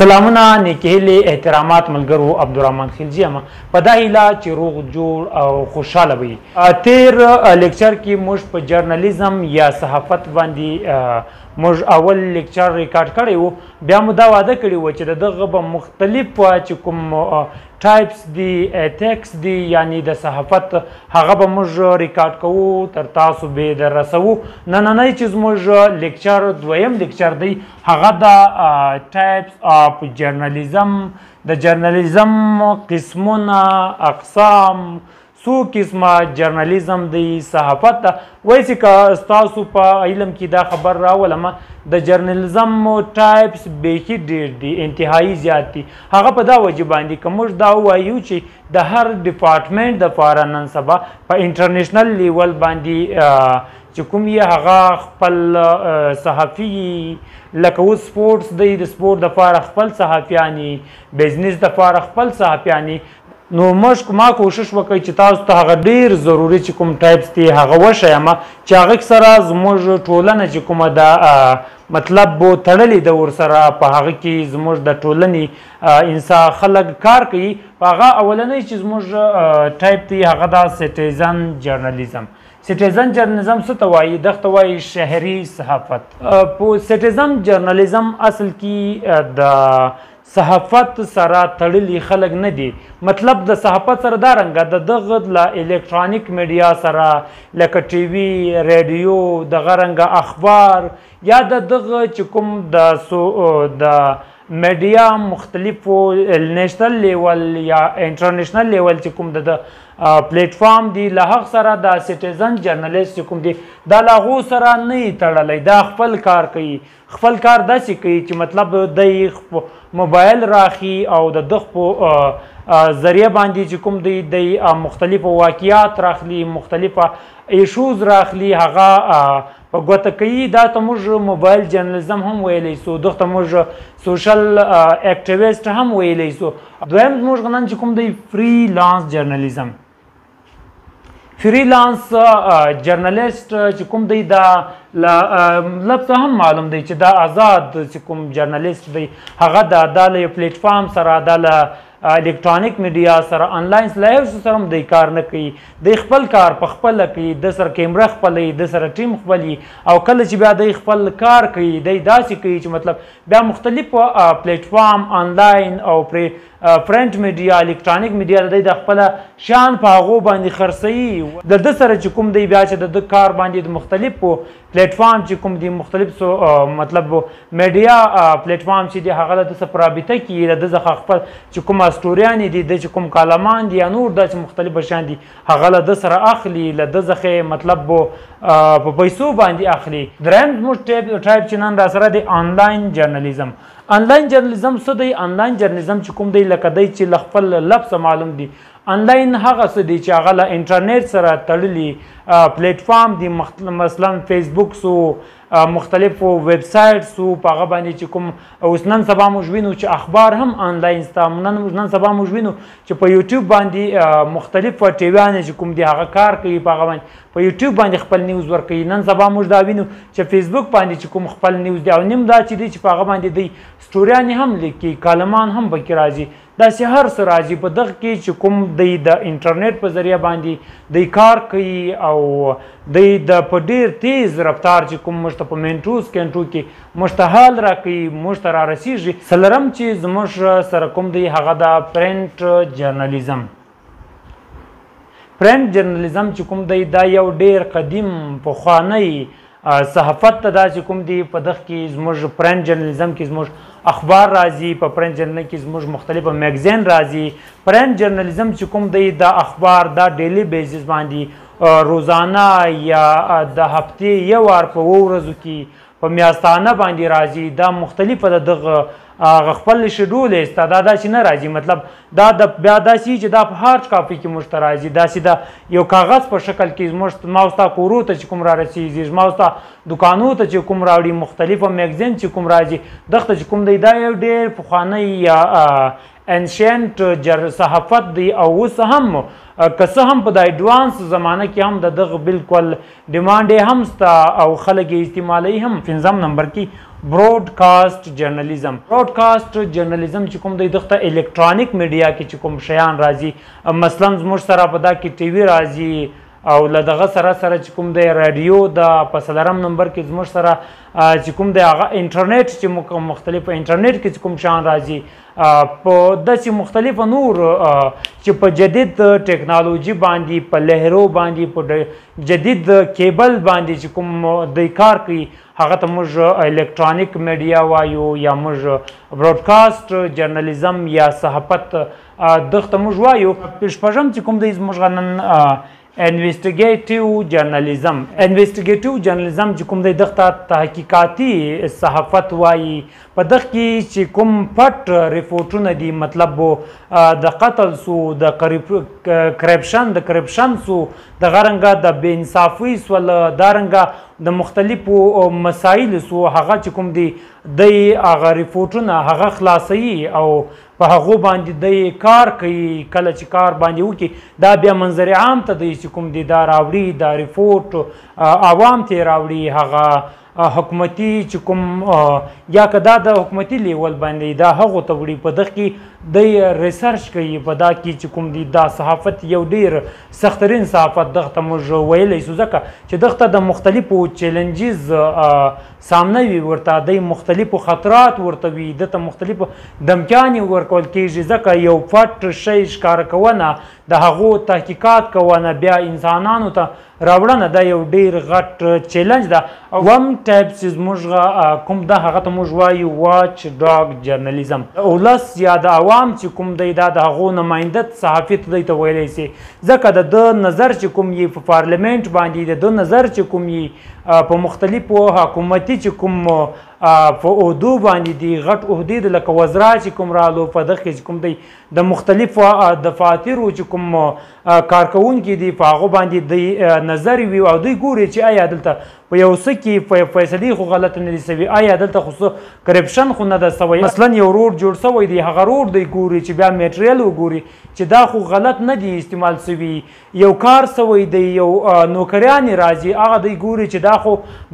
سلامونه نیکې هیلې احترامات ملګرو عبدالرحمن خلجي یم په دا هیله چې روغ جوړ او خوشحاله وي. تیر لیکچر کې موږ په جرنالیزم یا صحافت باندې موږ اول لیکچر ریکارډ کړی و. بیا مو دا وعده کړې وه چې د دغه به مختلف چې کوم ټایپس دي ایتکس دي یعنی د صحافت هغه به موږ ریکارډ کوو تر تاسو به در رسوو. نننی چې زموږ لیکچر دویم لیکچر دی هغه د ټایپس اف جرنالیزم د جرنالیزم قسمونه اقسام څو قسمه جرنالیزم دی صحافت ته وایسې که ستاسو په علم کې دا خبر راولمه د جرنالیزم ټایپس بیخي ډېر دي انتهایی زیات دي. هغه په دا وجه باندې که موږ دا ووایو چې د هر ډپارټمنټ دپاره نن سبا په انټرنیشنل لیول باندې چې کوم یې هغه خپل صحافي لکه اوس سپورټس دی د سپورټ دپاره خپل صحافیاني بزنس دپاره خپل صحافیاني نو ما کوشش وکړئ چې تاسو ته هغه ډېر ضروري چې کوم ټایپس دي هغه وښیمه چې هغې سره زموږ ټولنه چې کومه ده مطلب بو تړلې ده ورسره په هغه کې زموږ د ټولنې انسان خلک کار کوي. په هغه اولنی چې زموږ ټایپ دی هغه دا سټیزن جرنالیزم. سټیزن جرنالیزم څه ته وایي؟ دغه ته وایي شهري صحافت. په سټیزن جرنالیزم اصل کې د صحافت سره تړلي خلک نه دي. مطلب د صحافت سره دا رنګه د دغه له الکترونیک میډیا سره لکه ټي وي ریډیو دغه رنګه اخبار یا د دغه چې کوم د میډیا مختلفو نیشنل لیول یا انټرنیشنل لیول چې کوم د پلیټ فارم دی له هغه سره د سټیزن جرنالیست چې کوم دی دا له هغو سره نه وي تړلی. دا خپل کار کوي. خپل کار داسې کوي چې مطلب دی موبایل راخي او د دغه په ذریعه باندې چې کوم دی مختلفو واقعات راخلي مختلفه ایشوز راخلي هغه په ګوته کوي. دا ته موږ موبایل جرنالیزم هم ویلی سو. دغه ته موږ سوشل اکټیویسټ هم ویلی سو. دویم زموږ نن چې کوم دی فری لانس جرنالیزم. فری لانس جرنالیست چې کوم دی دا لفظ هم معلوم دی چې دا آزاد چې کوم جرنالیست دی هغه دا له پلیټ فارم سره دا له الکترونیک میډیا سره آنلاین لایو سره هم دی کار نه کوي. دی خپل کار په خپله کوي. د سره کیمره خپله وي د سره ټیم خپل وي او کله چې بیا دی خپل کار کوي دی داسې کوي چې مطلب بیا مختلف پلیټ فارم آنلاین او پرنټ میډیا الکترونیک میډیا د د خپله شان په هغو باندې خرڅوي. د ده سره چې کوم دی بیا چې د ده کار باندې د مختلفو پلیټ فارم چې کوم دی مختلف مطلب میډیا پلیټ فارم چې دی هغه له ده سره په رابطه کې د ده څخه خپل چې کوم اسټوریانې دي د چې کوم کالمان دي یا نور داسې مختلف شیان دي هغه له ده سره اخلي له ده څخه مطلب په پیسو باندې اخلي. دریم زموږ ټایپ چې نن را سره دی آنلاین جرنالیزم. آنلاین جرنالیزم څه دی؟ آنلاین جرنالیزم چې کوم دی لکه دی چې له خپل لفظ معلوم دی. آنلاین هغه څه دی چې هغه له انټرنیټ سره تړلي پلیټ فارم دي مثلا فیسبوک سو مختلفو ویب سایټ سو په هغه باندې چې کوم اوس نن سبا موږ وینو چې اخبار هم آنلاین سته. نن سبا موږ وینو چې په یوټیوب باندې مختلف ټیویانې چې کوم دي هغه کار کوي په هغه باندې په یوټیوب باندې خپل نیوز ورکوي. نن سبا موږ دا وینو چې فیسبوک باندې چې کوم خپل نیوز دی او نیم دا چې دی چې په هغه باندې دی سټوریانې هم لیکي کالمان هم پکې راځي. داسې هر څه راځي په دغه کې چې کوم دی د انټرنیټ په ذریعه باندې دی کار کوي او دی د په ډېر تیز رفتار چې کوم موږ ته په منټوز کنټو کې موږ ته حال راکوي موږ ته را رسیږي. څلورم چې زموږ سره کوم دی هغه د پرنټ جرنالیزم. پرنټ جرنالیزم چې کوم دی دا یو ډېر قدیم پخوانی صحافت ته دا چې کوم دی په دغه کې زموږ پرنټ جرنالیزم کې زموږ اخبار راځي. په پرنټ جرنالیزم کې زموږ مختلفه میګزین راځي. پرنټ جرنالیزم چې کوم دی دا اخبار دا ډیلی بیسس باندې روزانه یا د هفتې یو وار په 2 ورځو کې په میاشتانه باندې راځي. دا مختلفه د دغه خپل شیډول سته. دا داسې نه راځي مطلب دا د بیا داسې چې دا په هارډ کاپي کې موږ ته راځي. داسې د یو کاغذ په شکل کې ما ستا کورو ته چې کوم را رسېږي ما ستا دکانو ته چې کوم راوړي مختلفه میګزین چې کوم راځي دغه ته چې کوم دی دا یو ډېر پخوانی یا انشینټ صحافت دی او اوس هم که څه هم په د ایډوانس زمانه کې هم د دغه بالکل ډیمانډ یې هم سته او خلک یې استعمالوي هم. 5 نمبر کې براډکاسټ جرنالیزم چې کوم دی دغه الکترونیک میډیا کې چې کوم شیان راځي مثلا زموږ سره په دا کې ټي وي راځي او له دغه سره چې کوم دی رادیو د په څلورم نمبر کې زموږ سره چې کوم دی هغه انټرنیټ چې مختلف انټرنیټ کې چې کوم شیان راځي په داسې مختلفه نور چې په جدید ټیکنالوژي باندې په لهرو باندې په جدید کیبل باندې چې کوم دی کار کوي هغه ته موږ الکترونیک میډیا وایو یا موږ براډکاسټ جرنالیزم یا صحافت دغه ته موږ وایو. شپږم چې کوم دی زموږ نن انویسټیګیټیو جرنالیزم چې کوم دی دغه تحقیقاتي صحافت وایي. په دغه کې چې کوم پټ ریپورټونه دي مطلب د قتل سو د کرپشن سو دغه رنګه د بې انصافۍ سول دا رنګه د مختلفو مسایل سو هغه چې کوم دی هغه ریپورټونه هغه خلاصوي او په هغو باندې دی کار کوي. کله چې کار باندې وکړي دا بیا منظر عام ته دی چې کوم دی دا راوړي دا ریپورټ عوام ته راوړي هغه حکومتي چې کوم یا که دا د حکومتي لیول باندې دا هغو ته وړي. په دغه کې دی ریسرچ کوي په دا کې چې کوم دی دا صحافت یو ډیر سخترین صحافت دغه ته موږ ویلی سو ځکه چې دغه ته د مختلفو چیلنجز سامنه وي ورته دی مختلفو خطرات ورته وي دته مختلفو دمکیانې ورکول کیږي ځکه یو پټ شی ښکاره کونه د هغو تحقیقات کونه بیا انسانانو ته راوړنه دا یو ډیر غټ چیلنج ده. اوم ټایپ چې زموږ کوم ده هغه ته موږ وایو واچ ډاګ جرنالیزم. ولس یا د عوام چې کوم دی دا د هغو نماینده صحافي ته دی ته ویلی سي ځکه د ده نظر چې کوم یي په پارلمنټ باندې د ده نظر چې کوم یي په مختلفو حکومتي چې کوم په عهدو باندې دي غټ عهدې د لکه وزرا چې کوم رالو په دغه کې چې کوم دی د مختلفو دفاترو چې کوم کارکوونکي دي په هغو باندې دی نظر وي او دوی ګوري چې آیا دلته په یو څه کې فیصلې خو غلط نه دي سوي آیا دلته خو کرپشن خو نه ده سوی مثلا یو روډ جوړ سوی دی هغه روډ دی ګوري چې بیا میټریل وګوري چې دا خو غلط نه دی استعمال سوي یو کار سوی دی یو نوکریانې راځي هغه دی ګوري چې دا خو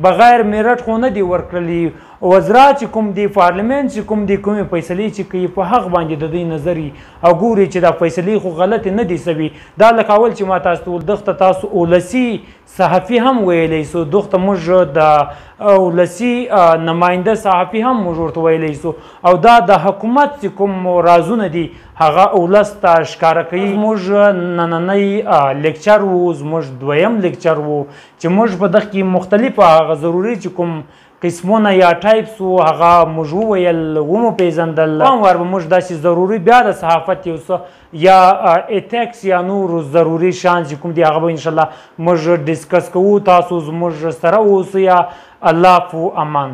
بغیر میرټ خو نه دی ورکړلی وزرا چې کوم دی پارلمنټ چې کوم دی کومې فیصلې چې کوي په هغه باندې د دوی نظر او ګوري چې دا فیصلې خو غلطې نه دي سوي. دا لکه اول چې ما تاسو ته ویل دغه تاسو اولسي صحافي هم ویلی سو دغه موږ د اولسي نماینده صحافي هم موږ ورته ویلی سو او دا د حکومت چې کوم رازونه دي هغه اولس ته ښکاره کوي. موږ نننی لیکچر و زموږ دویم لیکچر و چې موږ په دغه کې مختلف هغه ضروري چې کوم قسمونه یا ټایپس و هغه موږ وویل ومو پیژندل وار به موږ داسې ضروري بیا د صحافت یو څه یا ایتکس یا نور ضروري شان چې کوم دی هغه به انشاءالله موږ ډسکس کوو. تاسو زموږ سره اوسئ. الله فو امان.